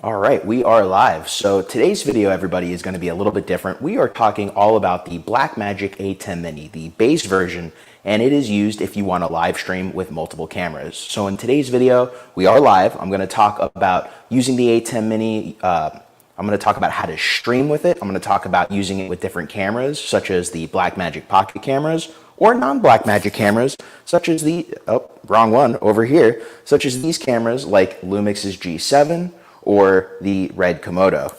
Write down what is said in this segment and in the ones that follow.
All right, we are live. So today's video, everybody, is going to be a little bit different. We are talking all about the Blackmagic ATEM Mini, the base version, and it is used if you want to live stream with multiple cameras. So in today's video, we are live. I'm going to talk about using the ATEM Mini. I'm going to talk about how to stream with it. I'm going to talk about using it with different cameras, such as the Blackmagic Pocket cameras, or non-Blackmagic cameras, such as the, oh, wrong one, over here, such as these cameras like Lumix's G7, or the RED Komodo.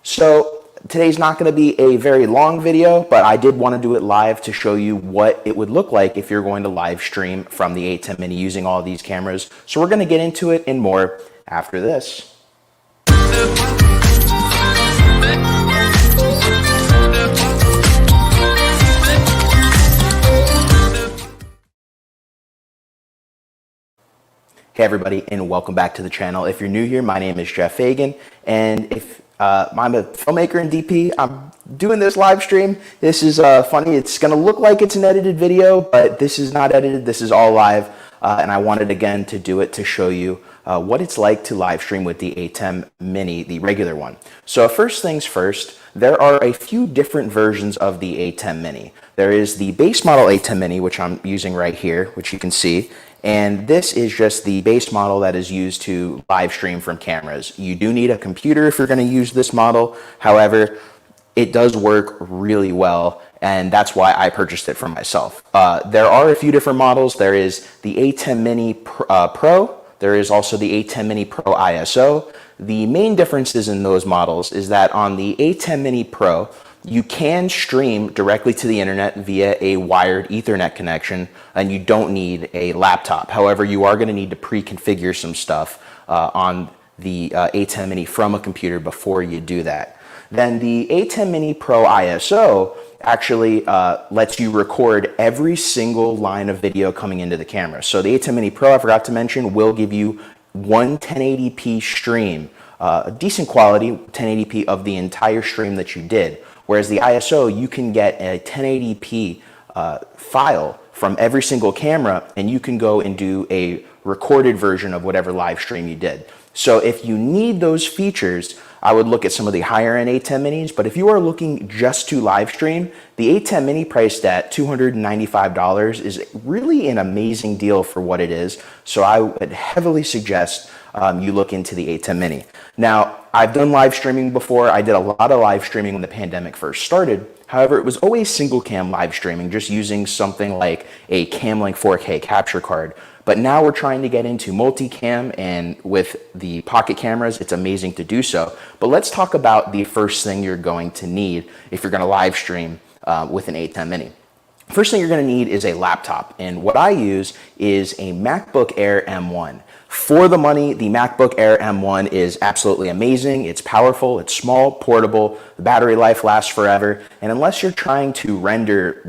So today's not going to be a very long video, but I did want to do it live to show you what it would look like if you're going to live stream from the ATEM Mini using all of these cameras. So we're going to get into it and more after this. Hey everybody, and welcome back to the channel. If you're new here, my name is Jeff Fagan, and if I'm a filmmaker and DP, I'm doing this live stream. This is funny. It's going to look like it's an edited video, but this is not edited. This is all live, and I wanted again to do it to show you what it's like to live stream with the ATEM Mini, the regular one. So first things first, there are a few different versions of the ATEM Mini. There is the base model ATEM Mini, which I'm using right here, which you can see. And this is just the base model that is used to live stream from cameras. You do need a computer if you're going to use this model. However, it does work really well, and that's why I purchased it for myself. There are a few different models. There is the ATEM Mini Pro. There is also the ATEM Mini Pro ISO. The main differences in those models is that on the ATEM Mini Pro, you can stream directly to the internet via a wired Ethernet connection, and you don't need a laptop. However, you are going to need to pre-configure some stuff on the ATEM Mini from a computer before you do that. Then the ATEM Mini Pro ISO actually lets you record every single line of video coming into the camera. So the ATEM Mini Pro, I forgot to mention, will give you one 1080p stream, a decent quality 1080p of the entire stream that you did. Whereas the ISO, you can get a 1080p file from every single camera, and you can go and do a recorded version of whatever live stream you did. So if you need those features, I would look at some of the higher end ATEM Minis, but if you are looking just to live stream, the ATEM Mini priced at $295 is really an amazing deal for what it is. So I would heavily suggest you look into the ATEM Mini. Now, I've done live streaming before. I did a lot of live streaming when the pandemic first started. However, it was always single cam live streaming, just using something like a Camlink 4K capture card. But now we're trying to get into multicam, and with the pocket cameras, it's amazing to do so. But let's talk about the first thing you're going to need if you're going to live stream with an ATEM Mini. First thing you're going to need is a laptop, and what I use is a MacBook Air M1. For the money, the MacBook Air M1 is absolutely amazing. It's powerful, it's small, portable, the battery life lasts forever, and unless you're trying to render,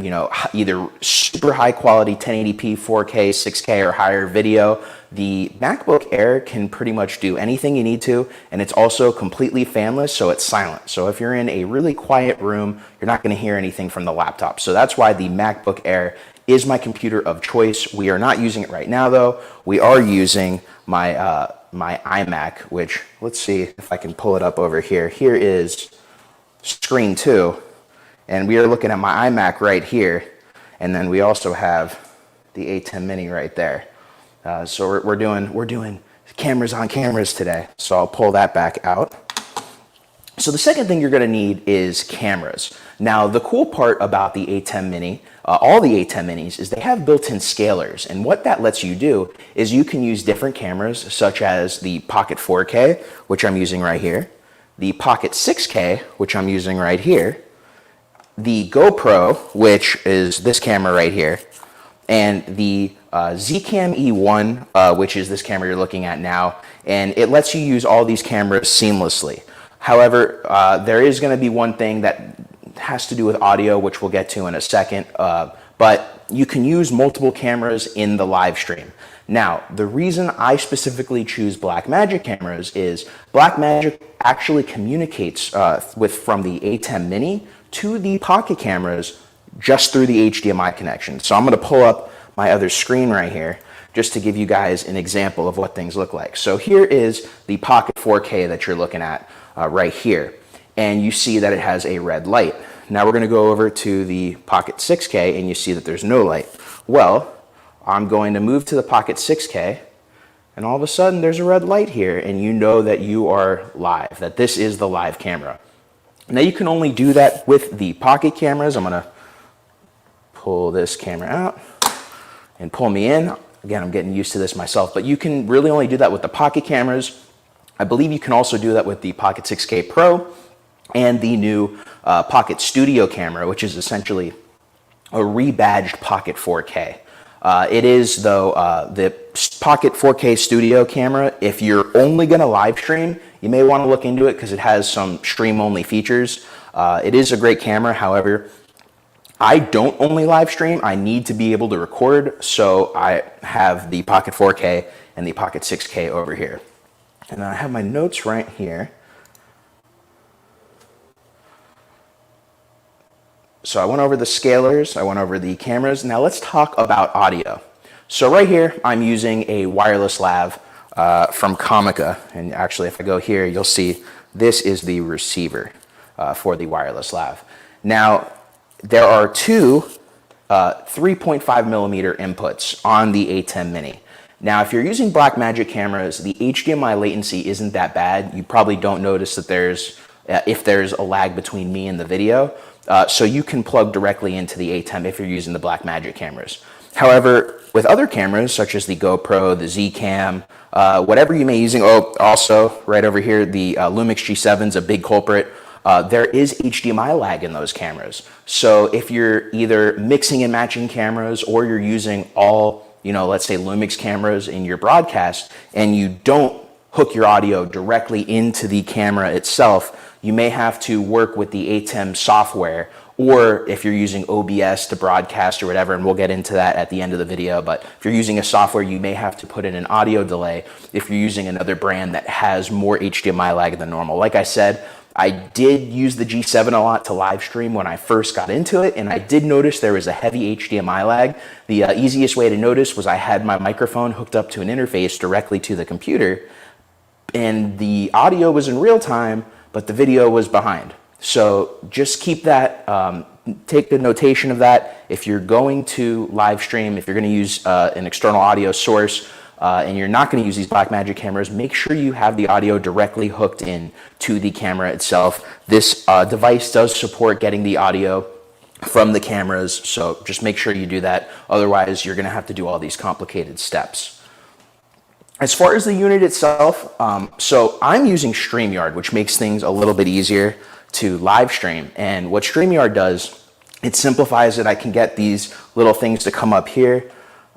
either super high quality 1080p, 4K, 6K, or higher video, the MacBook Air can pretty much do anything you need to, and it's also completely fanless, so it's silent. So if you're in a really quiet room, you're not going to hear anything from the laptop. So that's why the MacBook Air is my computer of choice. We are not using it right now, though. We are using my my iMac, which, let's see if I can pull it up over here. Here is screen 2, and we are looking at my iMac right here, and then we also have the ATEM Mini right there. So we're doing cameras on cameras today. So I'll pull that back out. So the second thing you're going to need is cameras. Now, the cool part about the ATEM Mini, all the ATEM Minis, is they have built-in scalers. And what that lets you do is you can use different cameras, such as the Pocket 4K, which I'm using right here, the Pocket 6K, which I'm using right here, the GoPro, which is this camera right here, and the Zcam E1, which is this camera you're looking at now. And it lets you use all these cameras seamlessly. However, there is going to be one thing that has to do with audio, which we'll get to in a second, but you can use multiple cameras in the live stream. Now, the reason I specifically choose Blackmagic cameras is Blackmagic actually communicates from the ATEM Mini to the Pocket cameras just through the HDMI connection. So I'm going to pull up my other screen right here just to give you guys an example of what things look like. So here is the Pocket 4K that you're looking at right here. And you see that it has a red light. Now we're gonna go over to the Pocket 6K and you see that there's no light. Well, I'm going to move to the Pocket 6K and all of a sudden there's a red light here and you know that you are live, that this is the live camera. Now you can only do that with the Pocket cameras. I'm gonna pull this camera out and pull me in. Again, I'm getting used to this myself, but you can really only do that with the Pocket cameras. I believe you can also do that with the Pocket 6K Pro and the new Pocket Studio camera, which is essentially a rebadged Pocket 4K. It is, though, the Pocket 4K Studio camera. If you're only going to live stream, you may want to look into it because it has some stream-only features. It is a great camera. However, I don't only live stream. I need to be able to record, so I have the Pocket 4K and the Pocket 6K over here. And I have my notes right here. So I went over the scalers, I went over the cameras. Now let's talk about audio. So right here, I'm using a wireless lav from Comica. And actually, if I go here, you'll see this is the receiver for the wireless lav. Now, there are two 3.5 millimeter inputs on the ATEM Mini. Now, if you're using Blackmagic cameras, the HDMI latency isn't that bad. You probably don't notice that if there's a lag between me and the video. So you can plug directly into the ATEM if you're using the Blackmagic cameras. However, with other cameras, such as the GoPro, the Zcam, whatever you may be using, also right over here, the Lumix G7 is a big culprit. There is HDMI lag in those cameras. So if you're either mixing and matching cameras or you're using all, let's say Lumix cameras in your broadcast and you don't hook your audio directly into the camera itself, you may have to work with the ATEM software, or if you're using OBS to broadcast or whatever, and we'll get into that at the end of the video, but if you're using a software, you may have to put in an audio delay if you're using another brand that has more HDMI lag than normal. Like I said, I did use the G7 a lot to live stream when I first got into it, and I did notice there was a heavy HDMI lag. The easiest way to notice was I had my microphone hooked up to an interface directly to the computer, and the audio was in real time, but the video was behind. So just keep that, take the notation of that. If you're going to live stream, if you're going to use an external audio source, and you're not going to use these Blackmagic cameras, make sure you have the audio directly hooked in to the camera itself. This device does support getting the audio from the cameras, so just make sure you do that. Otherwise, you're going to have to do all these complicated steps. As far as the unit itself, so I'm using StreamYard, which makes things a little bit easier to live stream. And what StreamYard does, it simplifies it. I can get these little things to come up here.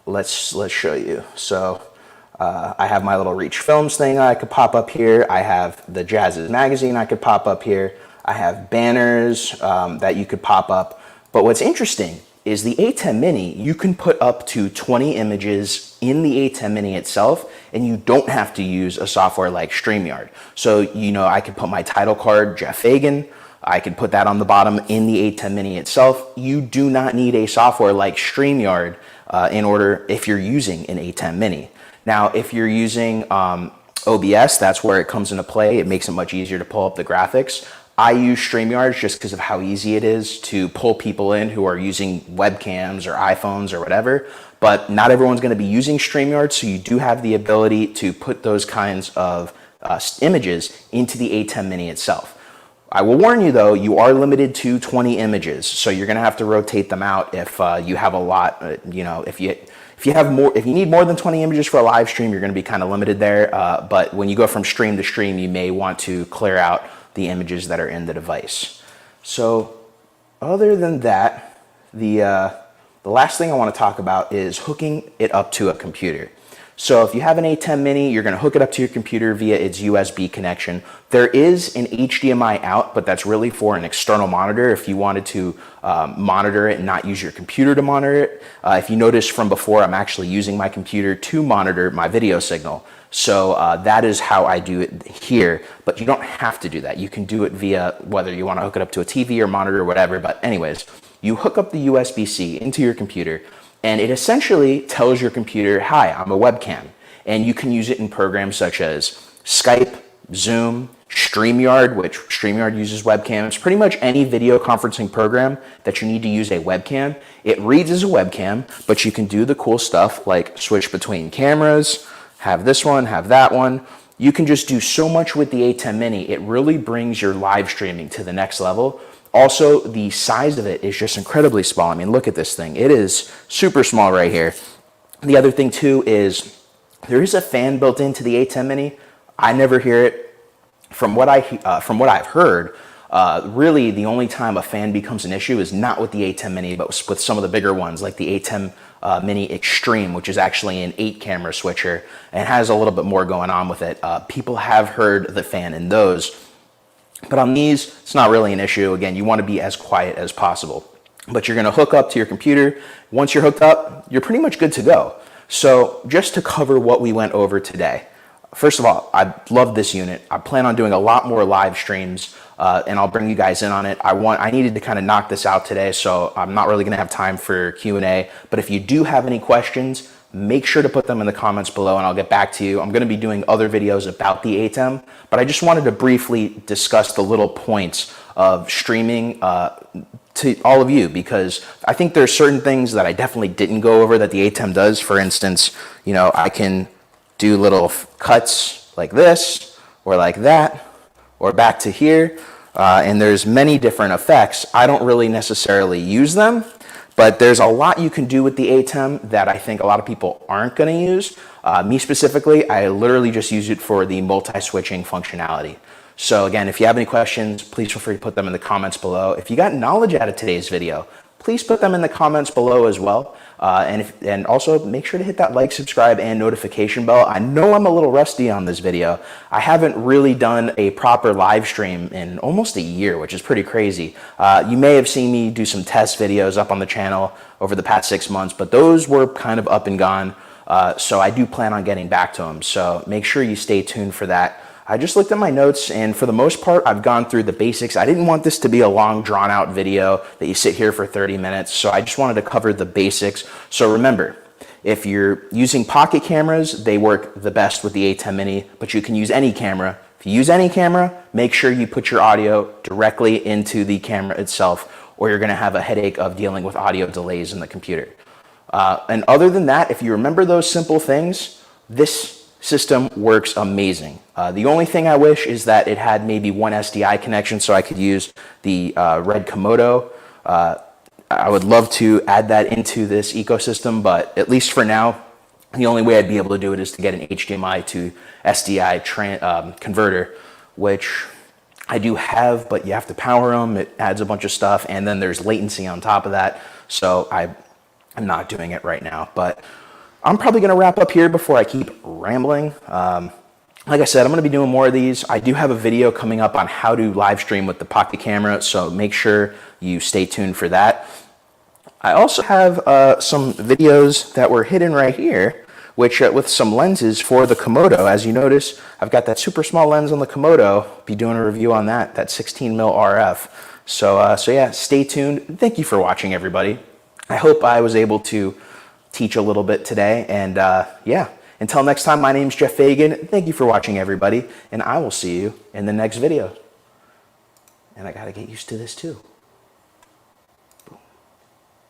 Let's show you. So I have my little Reach Films thing I could pop up here. I have the Jazz's magazine I could pop up here. I have banners that you could pop up. But what's interesting is the ATEM Mini, you can put up to 20 images in the ATEM Mini itself, and you don't have to use a software like StreamYard. So, I could put my title card, Jeff Fagan, I could put that on the bottom in the ATEM Mini itself. You do not need a software like StreamYard if you're using an ATEM Mini. Now, if you're using OBS, that's where it comes into play. It makes it much easier to pull up the graphics. I use StreamYard just because of how easy it is to pull people in who are using webcams or iPhones or whatever, but not everyone's going to be using StreamYard, so you do have the ability to put those kinds of images into the ATEM Mini itself. I will warn you though, you are limited to 20 images, so you're going to have to rotate them out if you have a lot, if you need more than 20 images for a live stream, you're going to be kind of limited there, but when you go from stream to stream, you may want to clear out the images that are in the device. So other than that, the last thing I want to talk about is hooking it up to a computer. So if you have an ATEM Mini, you're going to hook it up to your computer via its USB connection. There is an HDMI out, but that's really for an external monitor if you wanted to monitor it and not use your computer to monitor it. If you notice from before, I'm actually using my computer to monitor my video signal. So that is how I do it here, but you don't have to do that. You can do it via whether you want to hook it up to a TV or monitor or whatever, but anyways, you hook up the USB-C into your computer. And it essentially tells your computer, hi, I'm a webcam. And you can use it in programs such as Skype, Zoom, StreamYard, which StreamYard uses webcams. Pretty much any video conferencing program that you need to use a webcam, it reads as a webcam, but you can do the cool stuff like switch between cameras, have this one, have that one. You can just do so much with the ATEM Mini. It really brings your live streaming to the next level. Also, the size of it is just incredibly small. I mean, look at this thing. It is super small right here. The other thing too is there is a fan built into the ATEM Mini. I never hear it. From what I've heard, really the only time a fan becomes an issue is not with the ATEM Mini, but with some of the bigger ones like the ATEM Mini Extreme, which is actually an 8-camera switcher and has a little bit more going on with it. People have heard the fan in those. But on these, it's not really an issue. Again, you want to be as quiet as possible. But you're going to hook up to your computer. Once you're hooked up, you're pretty much good to go. So just to cover what we went over today. First of all, I love this unit. I plan on doing a lot more live streams, and I'll bring you guys in on it. I needed to kind of knock this out today, so I'm not really going to have time for Q&A. But if you do have any questions, make sure to put them in the comments below and I'll get back to you. I'm going to be doing other videos about the ATEM, but I just wanted to briefly discuss the little points of streaming to all of you, because I think there's certain things that I definitely didn't go over that the ATEM does. For instance, you know, I can do little cuts like this or like that or back to here, and there's many different effects. I don't really necessarily use them, but there's a lot you can do with the ATEM that I think a lot of people aren't going to use. Me specifically, I literally just use it for the multi-switching functionality. So again, if you have any questions, please feel free to put them in the comments below. If you got knowledge out of today's video, please put them in the comments below as well. And also make sure to hit that like, subscribe, and notification bell. I know I'm a little rusty on this video. I haven't really done a proper live stream in almost a year, which is pretty crazy. You may have seen me do some test videos up on the channel over the past 6 months, but those were kind of up and gone. So I do plan on getting back to them. So make sure you stay tuned for that. I just looked at my notes, and for the most part, I've gone through the basics. I didn't want this to be a long, drawn-out video that you sit here for 30 minutes, so I just wanted to cover the basics. So remember, if you're using pocket cameras, they work the best with the ATEM Mini, but you can use any camera. If you use any camera, make sure you put your audio directly into the camera itself, or you're going to have a headache of dealing with audio delays in the computer. And other than that, if you remember those simple things, this system works amazing. The only thing I wish is that it had maybe one SDI connection so I could use the RED Komodo. I would love to add that into this ecosystem, but at least for now, the only way I'd be able to do it is to get an HDMI to SDI converter, which I do have, but you have to power them. It adds a bunch of stuff, and then there's latency on top of that. So I'm not doing it right now, but I'm probably going to wrap up here before I keep rambling. Like I said, I'm going to be doing more of these. I do have a video coming up on how to live stream with the pocket camera, so make sure you stay tuned for that. I also have some videos that were hidden right here, which with some lenses for the Komodo. As you notice, I've got that super small lens on the Komodo. Be doing a review on that 16mm RF. So yeah, stay tuned. Thank you for watching, everybody. I hope I was able to teach a little bit today, and yeah, until next time, my name's Jeff Fagan. Thank you for watching, everybody, and I will see you in the next video. And I gotta get used to this too.